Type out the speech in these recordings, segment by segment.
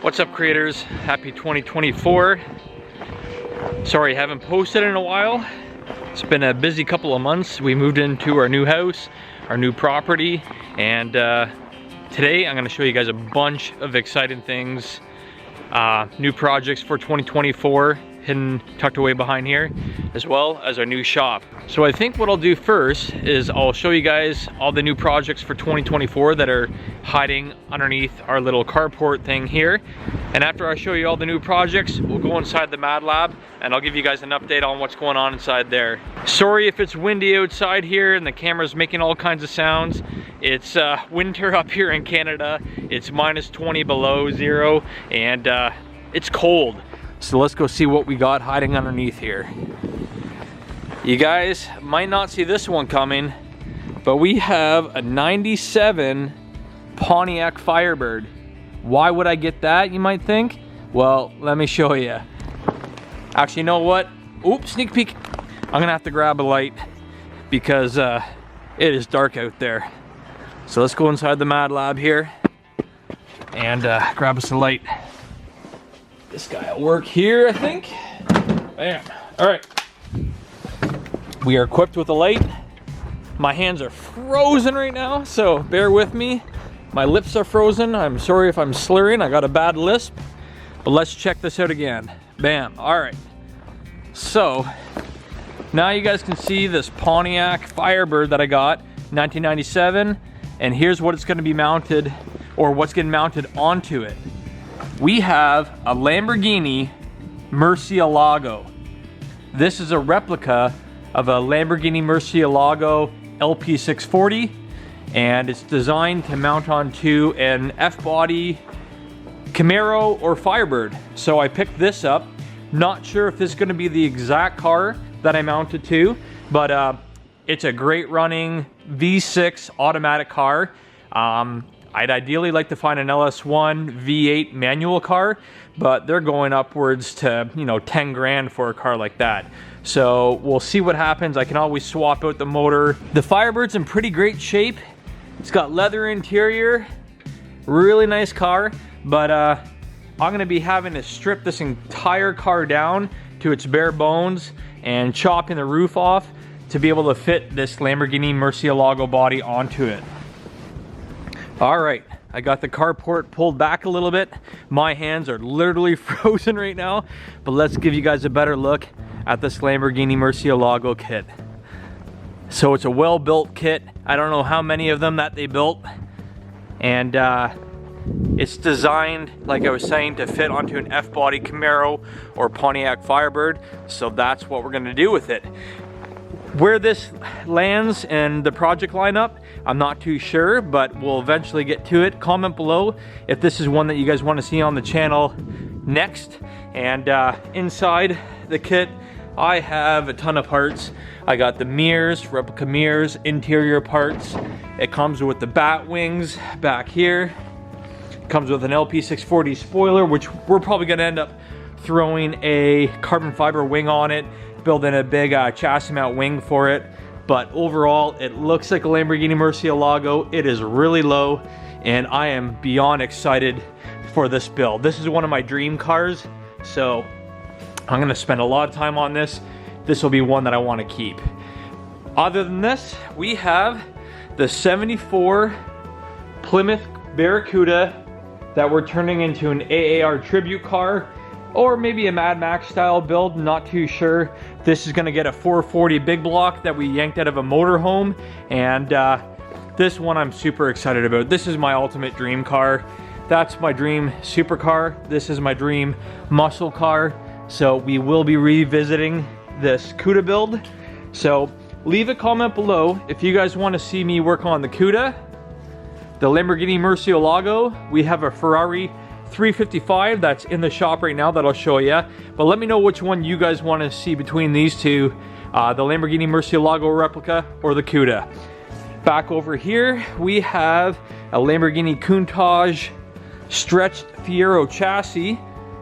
What's up, creators? Happy 2024. Sorry I haven't posted in a while. It's been a busy couple of months. We moved into our new house, our new property, and today I'm going to show you guys a bunch of exciting things, new projects for 2024 hidden, tucked away behind here, as well as our new shop. So I think what I'll do first is I'll show you guys all the new projects for 2024 that are hiding underneath our little carport thing here. And after I show you all the new projects, we'll go inside the Mad Lab and I'll give you guys an update on what's going on inside there. Sorry if it's windy outside here and the camera's making all kinds of sounds. It's winter up here in Canada. It's minus 20 below zero and it's cold. So let's go see what we got hiding underneath here. You guys might not see this one coming, but we have a 97 Pontiac Firebird. Why would I get that, you might think? Well, let me show you. Actually, you know what? Oops, sneak peek. I'm gonna have to grab a light because it is dark out there. So let's go inside the Mad Lab here and grab us a light. This guy will work here, I think. Bam. All right. We are equipped with a light. My hands are frozen right now, so bear with me. My lips are frozen. I'm sorry if I'm slurring. I got a bad lisp. But let's check this out again. Bam. All right. So now you guys can see this Pontiac Firebird that I got, 1997. And here's what it's going to be mounted, or what's getting mounted onto it. We have a Lamborghini Murcielago. This is a replica of a Lamborghini Murcielago LP640, and it's designed to mount onto an F-body Camaro or Firebird. So I picked this up. Not sure if this is going to be the exact car that I mounted to, but it's a great running V6 automatic car. I'd ideally like to find an LS1 V8 manual car, but they're going upwards to, you know, 10 grand for a car like that. So we'll see what happens. I can always swap out the motor. The Firebird's in pretty great shape. It's got leather interior, really nice car, but I'm gonna be having to strip this entire car down to its bare bones and chopping the roof off to be able to fit this Lamborghini Murcielago body onto it. All right, I got the carport pulled back a little bit. My hands are literally frozen right now, but let's give you guys a better look at this Lamborghini Murcielago kit. So it's a well-built kit. I don't know how many of them that they built. And it's designed, like I was saying, to fit onto an F-body Camaro or Pontiac Firebird. So that's what we're gonna do with it. Where this lands and the project lineup, I'm not too sure, but we'll eventually get to it. Comment below if this is one that you guys want to see on the channel next. And inside the kit, I have a ton of parts. I got the mirrors, replica mirrors, interior parts. It comes with the bat wings back here. It comes with an LP640 spoiler, which we're probably going to end up throwing a carbon fiber wing on it, building a big chassis mount wing for it. But overall, it looks like a Lamborghini Murcielago. It is really low, and I am beyond excited for this build. This is one of my dream cars, so I'm gonna spend a lot of time on this. This will be one that I want to keep. Other than this, we have the 74 Plymouth Cuda that we're turning into an AAR tribute car, or maybe a Mad Max style build, not too sure. This is gonna get a 440 big block that we yanked out of a motorhome, and this one I'm super excited about. This is my ultimate dream car. That's my dream supercar. This is my dream muscle car. So we will be revisiting this Cuda build. So leave a comment below if you guys wanna see me work on the Cuda, the Lamborghini Murcielago. We have a Ferrari 355 that's in the shop right now that I'll show you, but let me know which one you guys want to see between these two, the Lamborghini Murcielago Replica or the Cuda. Back over here we have a Lamborghini Countach stretched Fiero chassis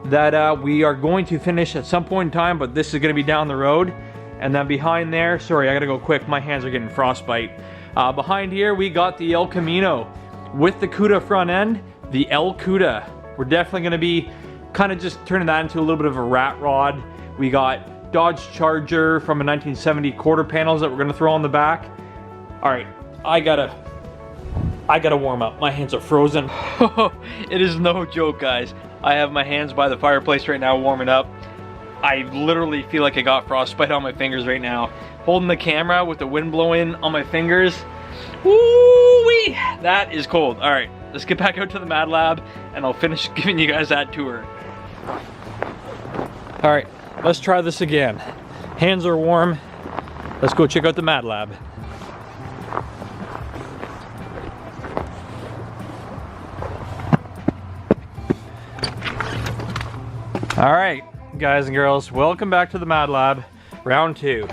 that we are going to finish at some point in time, but this is going to be down the road. And then behind there, sorry, I gotta go quick, my hands are getting frostbite. Behind here we got the El-Camino with the Cuda front end, the El-Cuda. we're definitely gonna be kind of just turning that into a little bit of a rat rod. We got Dodge Charger from a 1970 quarter panels that we're gonna throw on the back. All right, I gotta warm up. My hands are frozen. It is no joke, guys. I have my hands by the fireplace right now warming up. I literally feel like I got frostbite on my fingers right now. Holding the camera with the wind blowing on my fingers. Woo-wee! That is cold. All right, let's get back out to the Mad Lab and I'll finish giving you guys that tour. All right, let's try this again. Hands are warm. Let's go check out the Mad Lab. All right, guys and girls, welcome back to the Mad Lab, round 2.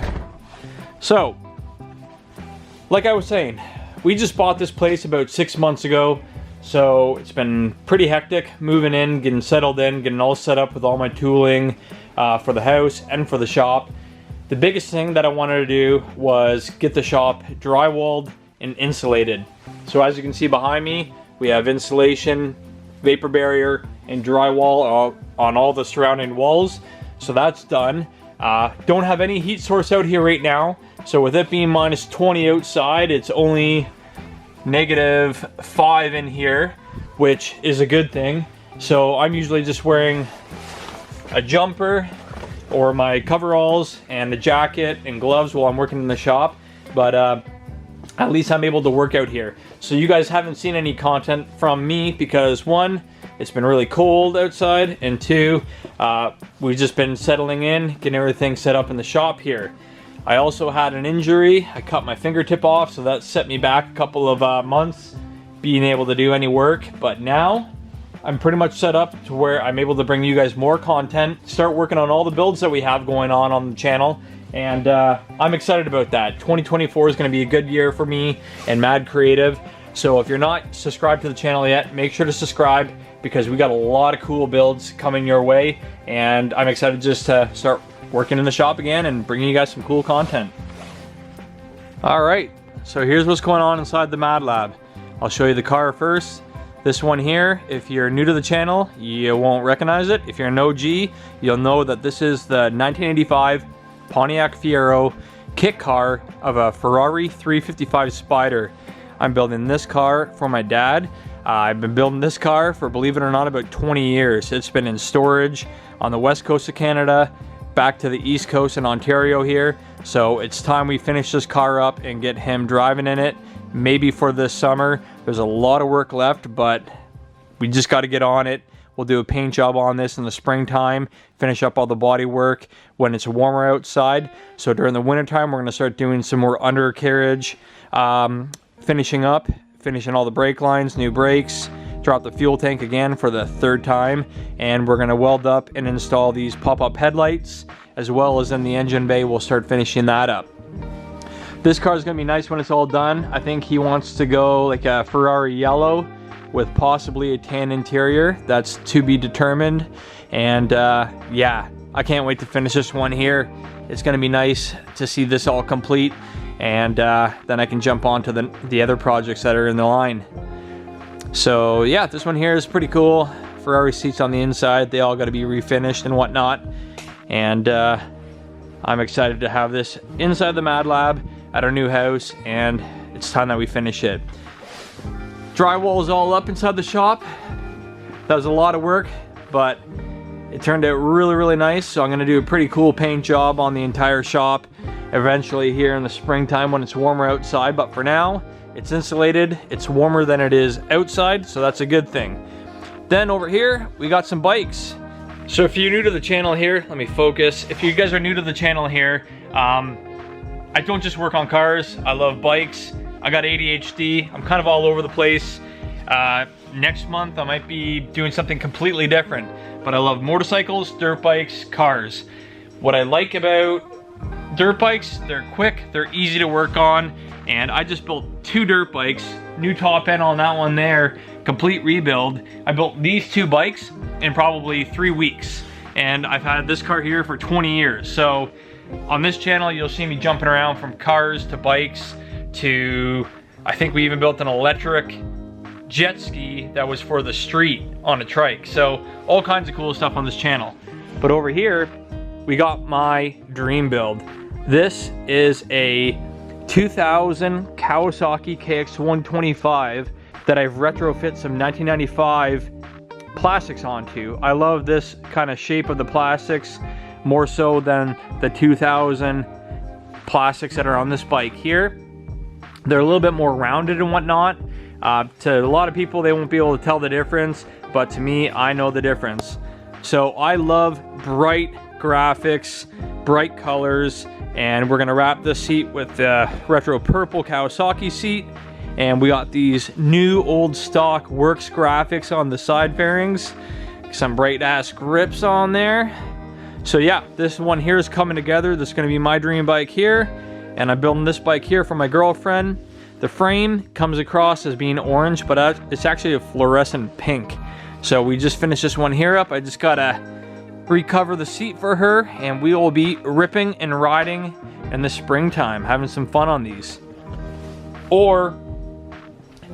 So, like I was saying, we just bought this place about 6 months ago, so it's been pretty hectic moving in, getting settled in, getting all set up with all my tooling for the house and for the shop. The biggest thing that I wanted to do was get the shop drywalled and insulated. So as you can see behind me, we have insulation, vapor barrier, and drywall on all the surrounding walls. So that's done. Don't have any heat source out here right now. So with it being minus 20 outside, it's only -5 in here, which is a good thing. So I'm usually just wearing a jumper or my coveralls and a jacket and gloves while I'm working in the shop. But at least I'm able to work out here. So you guys haven't seen any content from me because 1, it's been really cold outside, and 2, we've just been settling in, getting everything set up in the shop here. I also had an injury. I cut my fingertip off, so that set me back a couple of months being able to do any work. But now I'm pretty much set up to where I'm able to bring you guys more content, start working on all the builds that we have going on the channel. And I'm excited about that. 2024 is going to be a good year for me and Mad Creative. So if you're not subscribed to the channel yet, make sure to subscribe because we got a lot of cool builds coming your way. And I'm excited just to start working in the shop again and bringing you guys some cool content. All right, so here's what's going on inside the Mad Lab. I'll show you the car first. This one here, if you're new to the channel, you won't recognize it. If you're an OG, you'll know that this is the 1985 Pontiac Fiero kit car of a Ferrari 355 Spider. I'm building this car for my dad. I've been building this car for, believe it or not, about 20 years. It's been in storage on the west coast of Canada, back to the east coast in Ontario here. So it's time we finish this car up and get him driving in it, maybe for this summer. There's a lot of work left, but we just got to get on it. We'll do a paint job on this in the springtime, finish up all the body work when it's warmer outside. So during the wintertime, we're going to start doing some more undercarriage, finishing all the brake lines, new brakes, drop the fuel tank again for the 3rd time, and we're going to weld up and install these pop-up headlights, as well as in the engine bay. We'll start finishing that up. This car is going to be nice when it's all done. I think he wants to go like a Ferrari yellow with possibly a tan interior. That's to be determined. And yeah, I can't wait to finish this one here. It's going to be nice to see this all complete, and then I can jump on to the other projects that are in the line. So yeah, this one here is pretty cool. Ferrari seats on the inside, they all got to be refinished and whatnot. And I'm excited to have this inside the Mad Lab at our new house, and it's time that we finish it. Drywall is all up inside the shop. That was a lot of work, but it turned out really, really nice. So I'm going to do a pretty cool paint job on the entire shop eventually here in the springtime when it's warmer outside. But for now, it's insulated. It's warmer than it is outside, so that's a good thing. Then over here, we got some bikes. So if you're new to the channel here, let me focus. If you guys are new to the channel here, I don't just work on cars. I love bikes. I got ADHD. I'm kind of all over the place. Next month, I might be doing something completely different. But I love motorcycles, dirt bikes, cars. What I like about dirt bikes, they're quick, they're easy to work on. And I just built 2 dirt bikes, new top end on that one there, complete rebuild. I built these 2 bikes in probably 3 weeks. And I've had this car here for 20 years. So on this channel, you'll see me jumping around from cars to bikes to, I think we even built an electric jet ski that was for the street on a trike. So all kinds of cool stuff on this channel. But over here, we got my dream build. This is a 2000 Kawasaki KX125 that I've retrofit some 1995 plastics onto. I love this kind of shape of the plastics more so than the 2000 plastics that are on this bike here. They're a little bit more rounded and whatnot. To a lot of people, they won't be able to tell the difference, but to me, I know the difference. So I love bright graphics, bright colors, and we're gonna wrap this seat with the retro purple Kawasaki seat. And we got these new old stock Works graphics on the side fairings, some bright ass grips on there. So yeah, this one here is coming together. This is gonna be my dream bike here, and I'm building this bike here for my girlfriend. The frame comes across as being orange, but it's actually a fluorescent pink. So we just finished this one here up. I just gotta recover the seat for her, and we will be ripping and riding in the springtime, having some fun on these. Or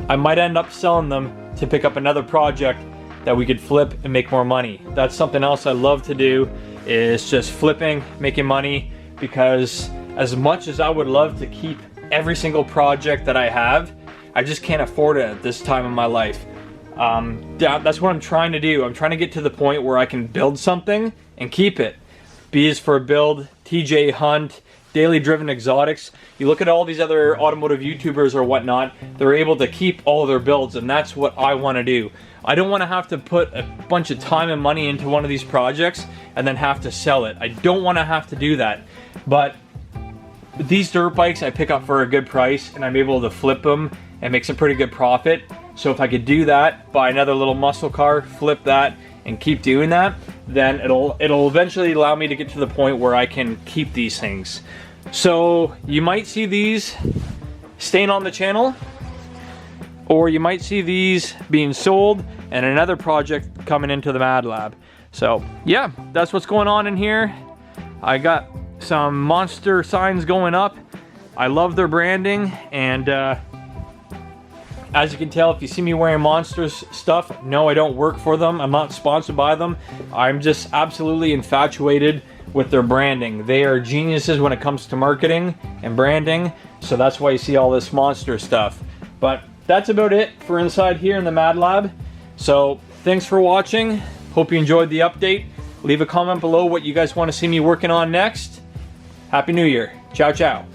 I might end up selling them to pick up another project that we could flip and make more money. That's something else I love to do, is just flipping, making money, because as much as I would love to keep every single project that I have, I just can't afford it at this time in my life. That's what I'm trying to do. I'm trying to get to the point where I can build something and keep it. B's for Build, TJ Hunt, Daily Driven Exotics. You look at all these other automotive YouTubers or whatnot, they're able to keep all of their builds, and that's what I want to do. I don't want to have to put a bunch of time and money into one of these projects and then have to sell it. I don't want to have to do that. But these dirt bikes I pick up for a good price, and I'm able to flip them and make some pretty good profit. So if I could do that, buy another little muscle car, flip that, and keep doing that, then it'll eventually allow me to get to the point where I can keep these things. So you might see these staying on the channel, or you might see these being sold and another project coming into the Mad Lab. So yeah, that's what's going on in here. I got some monster signs going up. I love their branding, and as you can tell, if you see me wearing Monsters stuff, no, I don't work for them. I'm not sponsored by them. I'm just absolutely infatuated with their branding. They are geniuses when it comes to marketing and branding, so that's why you see all this Monster stuff. But that's about it for inside here in the Mad Lab. So thanks for watching. Hope you enjoyed the update. Leave a comment below what you guys want to see me working on next. Happy New Year. Ciao, ciao.